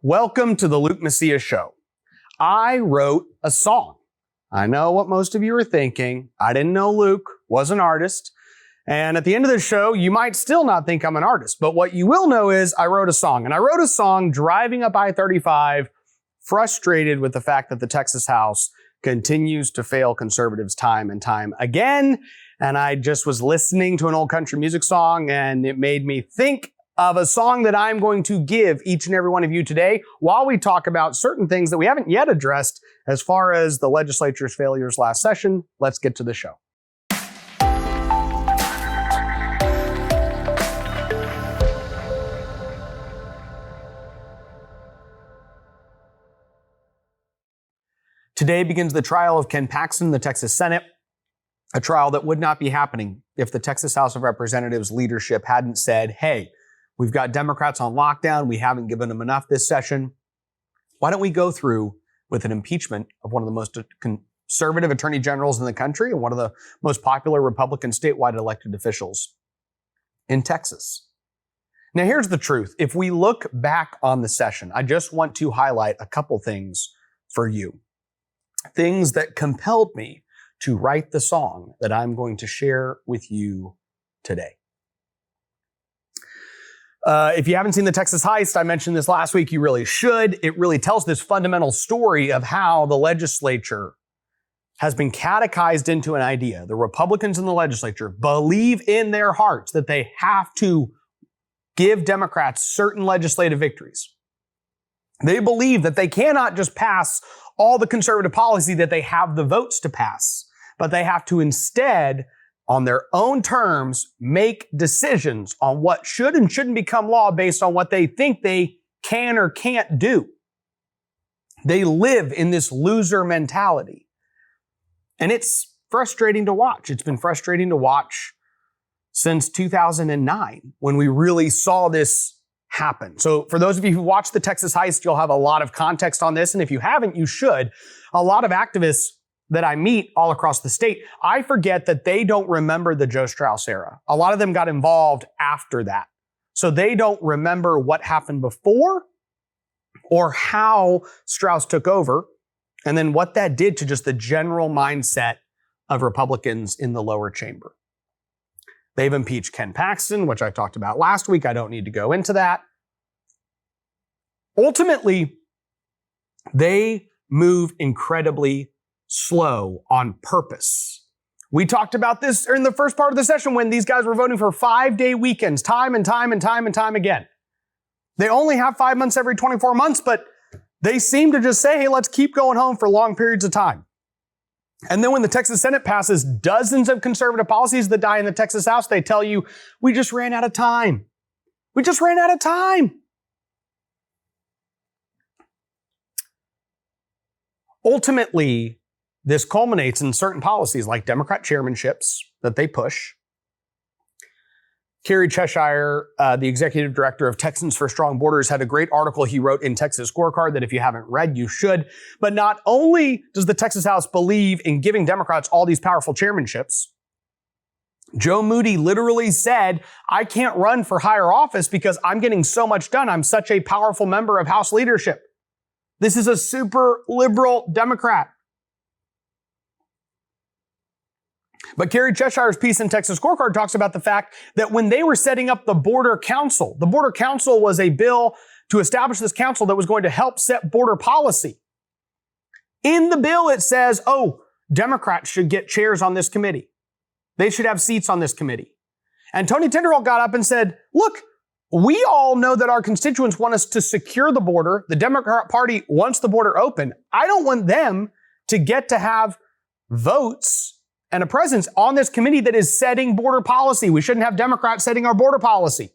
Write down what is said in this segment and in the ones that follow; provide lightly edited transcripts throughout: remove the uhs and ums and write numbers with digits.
Welcome to the Luke Macias Show. I wrote a song. I know what most of you are thinking. I didn't know Luke was an artist. And at the end of the show, you might still not think I'm an artist. But what you will know is I wrote a song. And I wrote a song driving up I-35, frustrated with the fact that the Texas House continues to fail conservatives time and time again. And I just was listening to an old country music song, and it made me think of a song that I'm going to give each and every one of you today while we talk about certain things that we haven't yet addressed as far as the legislature's failures last session. Let's get to the show. Today begins the trial of Ken Paxton in the Texas Senate, a trial that would not be happening if the Texas House of Representatives leadership hadn't said, hey, we've got Democrats on lockdown. We haven't given them enough this session. Why don't we go through with an impeachment of one of the most conservative attorney generals in the country and one of the most popular Republican statewide elected officials in Texas? Now, here's the truth. If we look back on the session, I just want to highlight a couple things for you. Things that compelled me to write the song that I'm going to share with you today. If you haven't seen the Texas Heist, I mentioned this last week, you really should. It really tells this fundamental story of how the legislature has been catechized into an idea. The Republicans in the legislature believe in their hearts that they have to give Democrats certain legislative victories. They believe that they cannot just pass all the conservative policy that they have the votes to pass, but they have to instead, on their own terms, make decisions on what should and shouldn't become law based on what they think they can or can't do. They live in this loser mentality. And it's frustrating to watch. It's been frustrating to watch since 2009 when we really saw this happen. So for those of you who watched the Texas Heist, you'll have a lot of context on this. And if you haven't, you should. A lot of activists that I meet all across the state, I forget that they don't remember the Joe Strauss era. A lot of them got involved after that. So they don't remember what happened before or how Strauss took over, and then what that did to just the general mindset of Republicans in the lower chamber. They've impeached Ken Paxton, which I talked about last week. I don't need to go into that. Ultimately, they move incredibly slow on purpose. We talked about this in the first part of the session when these guys were voting for 5-day weekends time and time again. They only have 5 months every 24 months, but they seem to just say, hey, let's keep going home for long periods of time. And then when the Texas Senate passes dozens of conservative policies that die in the Texas House, they tell you, we just ran out of time. We just ran out of time. Ultimately, this culminates in certain policies like Democrat chairmanships that they push. Kerry Cheshire, the executive director of Texans for Strong Borders, had a great article he wrote in Texas Scorecard that if you haven't read, you should. But not only does the Texas House believe in giving Democrats all these powerful chairmanships, Joe Moody literally said, I can't run for higher office because I'm getting so much done. I'm such a powerful member of House leadership. This is a super liberal Democrat. But Kerry Cheshire's piece in Texas Scorecard talks about the fact that when they were setting up the Border Council was a bill to establish this council that was going to help set border policy. In the bill, it says, Democrats should get chairs on this committee. They should have seats on this committee. And Tony Tinderholt got up and said, look, we all know that our constituents want us to secure the border. The Democrat Party wants the border open. I don't want them to get to have votes and a presence on this committee that is setting border policy. We shouldn't have Democrats setting our border policy.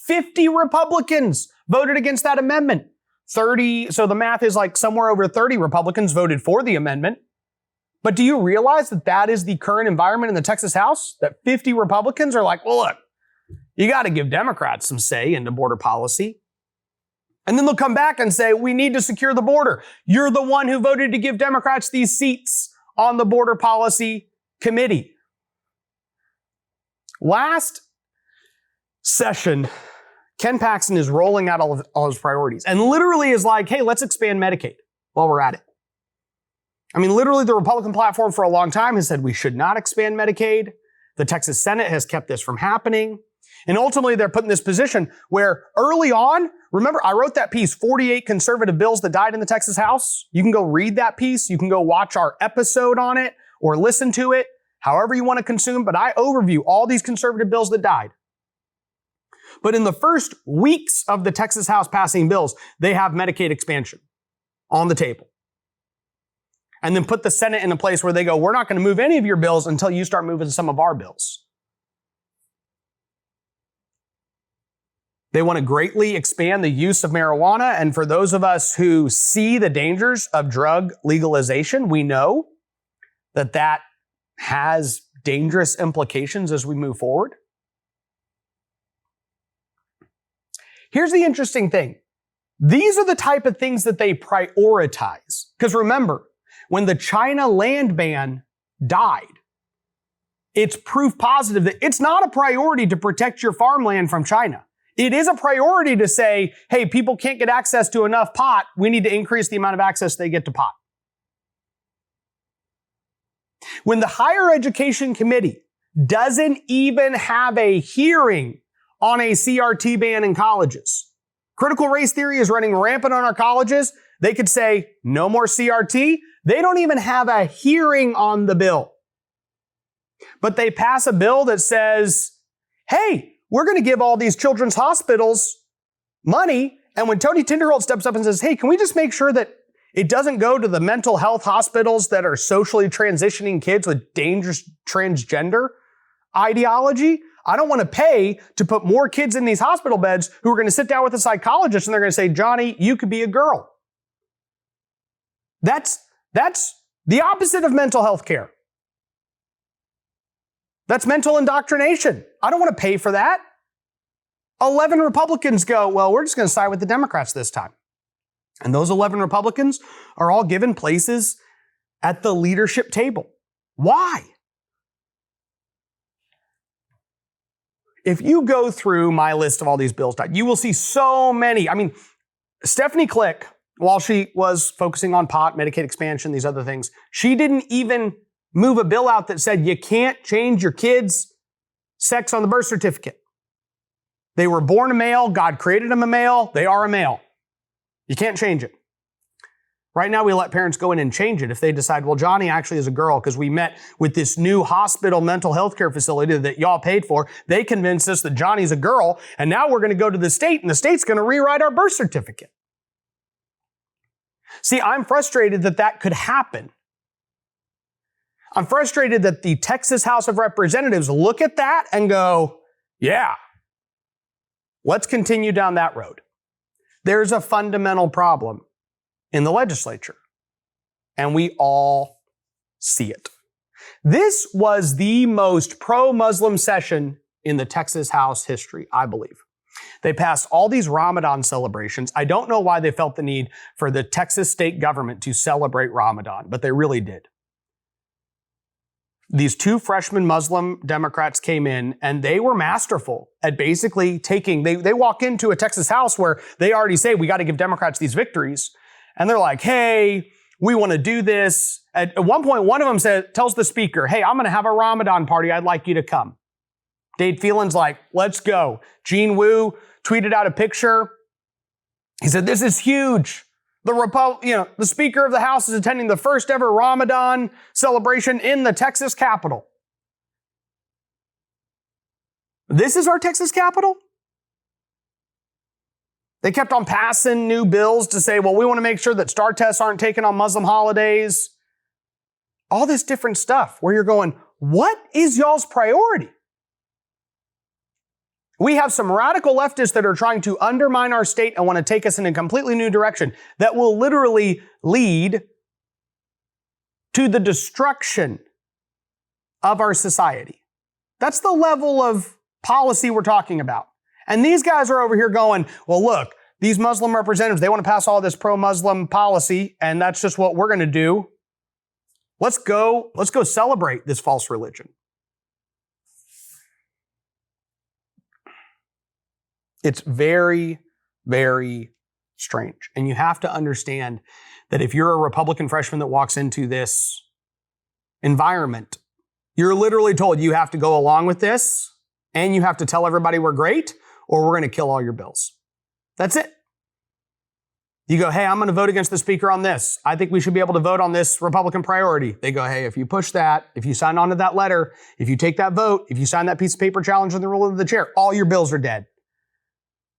50 Republicans voted against that amendment. 30, so the math is like somewhere over 30 Republicans voted for the amendment. But do you realize that that is the current environment in the Texas House? That 50 Republicans are like, well, look, you got to give Democrats some say into border policy. And then they'll come back and say, we need to secure the border. You're the one who voted to give Democrats these seats on the border policy committee. Last session, Ken Paxton is rolling out all his priorities and literally is like, hey, let's expand Medicaid while we're at it. I mean, literally the Republican platform for a long time has said we should not expand Medicaid. The Texas Senate has kept this from happening. And ultimately they're put in this position where early on, remember I wrote that piece, 48 conservative bills that died in the Texas House. You can go read that piece. You can go watch our episode on it or listen to it, however you want to consume. But I overview all these conservative bills that died. But in the first weeks of the Texas House passing bills, they have Medicaid expansion on the table. And then put the Senate in a place where they go, we're not going to move any of your bills until you start moving some of our bills. They want to greatly expand the use of marijuana. And for those of us who see the dangers of drug legalization, we know that that has dangerous implications as we move forward. Here's the interesting thing. These are the type of things that they prioritize. Because remember, when the China land ban died, it's proof positive that it's not a priority to protect your farmland from China. It is a priority to say, hey, people can't get access to enough pot. We need to increase the amount of access they get to pot. When the Higher Education Committee doesn't even have a hearing on a CRT ban in colleges. Critical race theory is running rampant on our colleges. They could say no more CRT. They don't even have a hearing on the bill. But they pass a bill that says, hey, we're going to give all these children's hospitals money. And when Tony Tinderholt steps up and says, hey, can we just make sure that it doesn't go to the mental health hospitals that are socially transitioning kids with dangerous transgender ideology? I don't want to pay to put more kids in these hospital beds who are going to sit down with a psychologist and they're going to say, Johnny, you could be a girl. That's the opposite of mental health care. That's mental indoctrination. I don't want to pay for that. 11 Republicans go, well, we're just going to side with the Democrats this time. And those 11 Republicans are all given places at the leadership table. Why? If you go through my list of all these bills, you will see so many. I mean, Stephanie Click, while she was focusing on pot, Medicaid expansion, these other things, she didn't even move a bill out that said you can't change your kid's sex on the birth certificate. They were born a male. God created them a male. They are a male. You can't change it. Right now, we let parents go in and change it if they decide, well, Johnny actually is a girl because we met with this new hospital mental health care facility that y'all paid for. They convinced us that Johnny's a girl, and now we're going to go to the state, and the state's going to rewrite our birth certificate. See, I'm frustrated that that could happen. I'm frustrated that the Texas House of Representatives look at that and go, yeah, let's continue down that road. There's a fundamental problem in the legislature, and we all see it. This was the most pro-Muslim session in the Texas House history, I believe. They passed all these Ramadan celebrations. I don't know why they felt the need for the Texas state government to celebrate Ramadan, but they really did. These two freshman Muslim Democrats came in and they were masterful at basically taking, they walk into a Texas House where they already say, we got to give Democrats these victories. And they're like, hey, we want to do this. At one point, one of them tells the speaker, hey, I'm going to have a Ramadan party. I'd like you to come. Dade Phelan's like, let's go. Gene Wu tweeted out a picture. He said, this is huge. The Speaker of the House is attending the first ever Ramadan celebration in the Texas Capitol. This is our Texas Capitol? They kept on passing new bills to say, well, we want to make sure that STAR tests aren't taken on Muslim holidays. All this different stuff where you're going, what is y'all's priority? We have some radical leftists that are trying to undermine our state and want to take us in a completely new direction that will literally lead to the destruction of our society. That's the level of policy we're talking about. And these guys are over here going, well, look, these Muslim representatives, they want to pass all this pro-Muslim policy, and that's just what we're going to do. Let's go celebrate this false religion. It's very, very strange. And you have to understand that if you're a Republican freshman that walks into this environment, you're literally told you have to go along with this and you have to tell everybody we're great or we're going to kill all your bills. That's it. You go, hey, I'm going to vote against the speaker on this. I think we should be able to vote on this Republican priority. They go, hey, if you push that, if you sign on to that letter, if you take that vote, if you sign that piece of paper challenging the rule of the chair, all your bills are dead.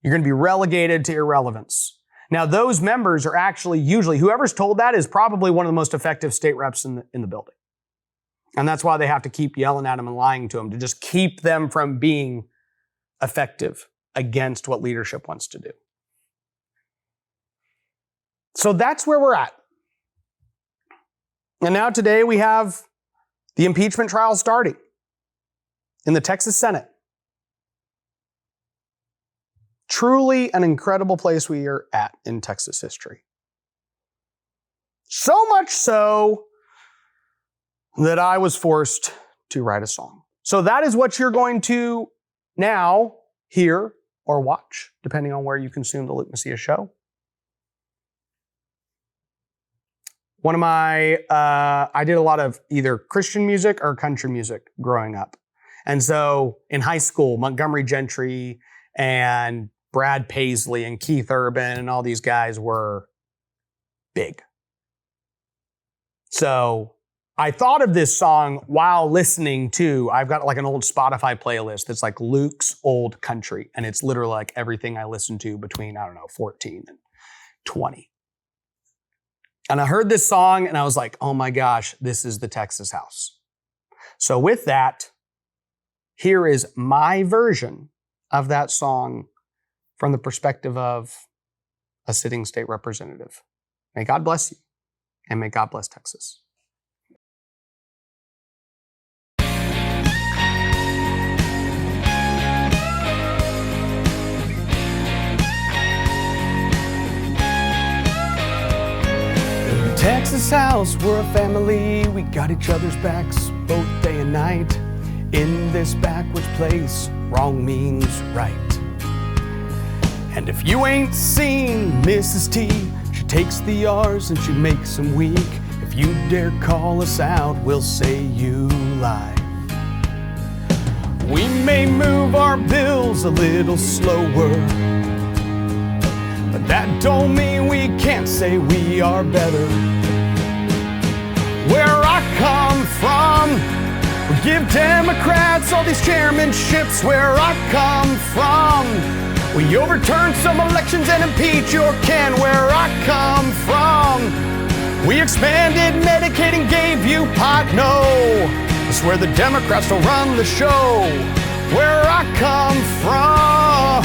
You're going to be relegated to irrelevance. Now, those members are actually usually, whoever's told that is probably one of the most effective state reps in the building. And that's why they have to keep yelling at them and lying to them to just keep them from being effective against what leadership wants to do. So that's where we're at. And now today we have the impeachment trial starting in the Texas Senate. Truly an incredible place we are at in Texas history. So much so that I was forced to write a song. So that is what you're going to now hear or watch, depending on where you consume the Luke Macias show. I did a lot of either Christian music or country music growing up. And so in high school, Montgomery Gentry and Brad Paisley and Keith Urban and all these guys were big. So I thought of this song while listening to, I've got like an old Spotify playlist that's like Luke's old country. And it's literally like everything I listened to between, 14 and 20. And I heard this song and I was like, oh my gosh, this is the Texas house. So with that, here is my version of that song from the perspective of a sitting state representative. May God bless you and may God bless Texas. Texas house, we're a family. We got each other's backs both day and night. In this backwards place, wrong means right. And if you ain't seen Mrs. T, she takes the R's and she makes them weak. If you dare call us out, we'll say you lie. We may move our bills a little slower, but that don't mean we can't say we are better. Where I come from, we give Democrats all these chairmanships. Where I come from, we overturn some elections and impeach your Ken. Where I come from, we expanded Medicaid and gave you pot. No, I swear the Democrats don't run the show. Where I come from.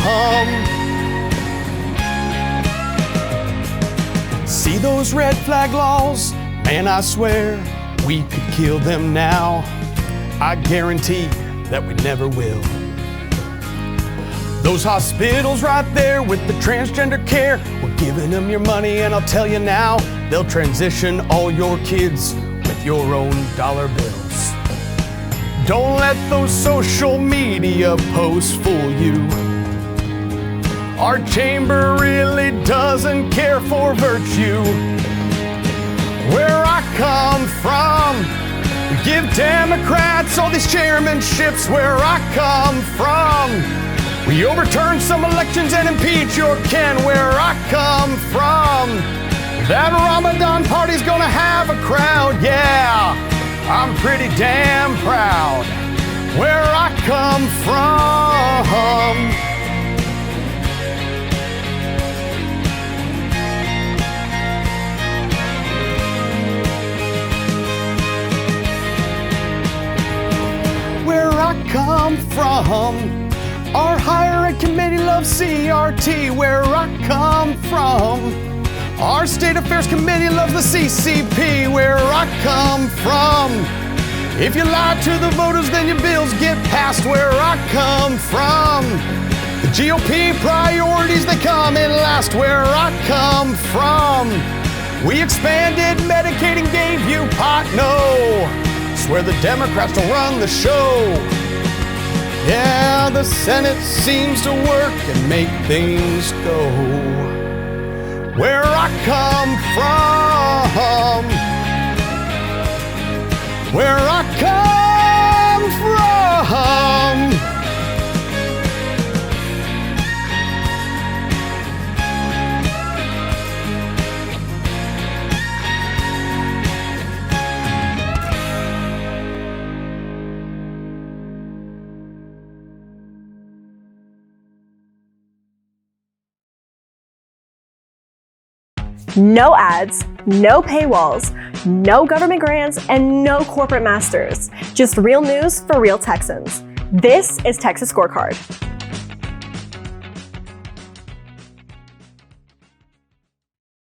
See those red flag laws? Man, I swear we could kill them now. I guarantee that we never will. Those hospitals right there with the transgender care, we're giving them your money, and I'll tell you now, they'll transition all your kids with your own dollar bills. Don't let those social media posts fool you. Our chamber really doesn't care for virtue. Where I come from, we give Democrats all these chairmanships. Where I come from, we overturn some elections and impeach your Ken. Where I come from, that Ramadan party's gonna have a crowd. Yeah, I'm pretty damn proud. Where I come from. Where I come from, our higher ed committee loves CRT. Where I come from, our state affairs committee loves the CCP. Where I come from, if you lie to the voters, then your bills get passed. Where I come from, the GOP priorities, they come in last. Where I come from, we expanded Medicaid and gave you pot. No, swear the Democrats don't run the show. Yeah, the Senate seems to work and make things go. Where I come from, where I come from. No ads, no paywalls, no government grants, and no corporate masters. Just real news for real Texans. This is Texas Scorecard.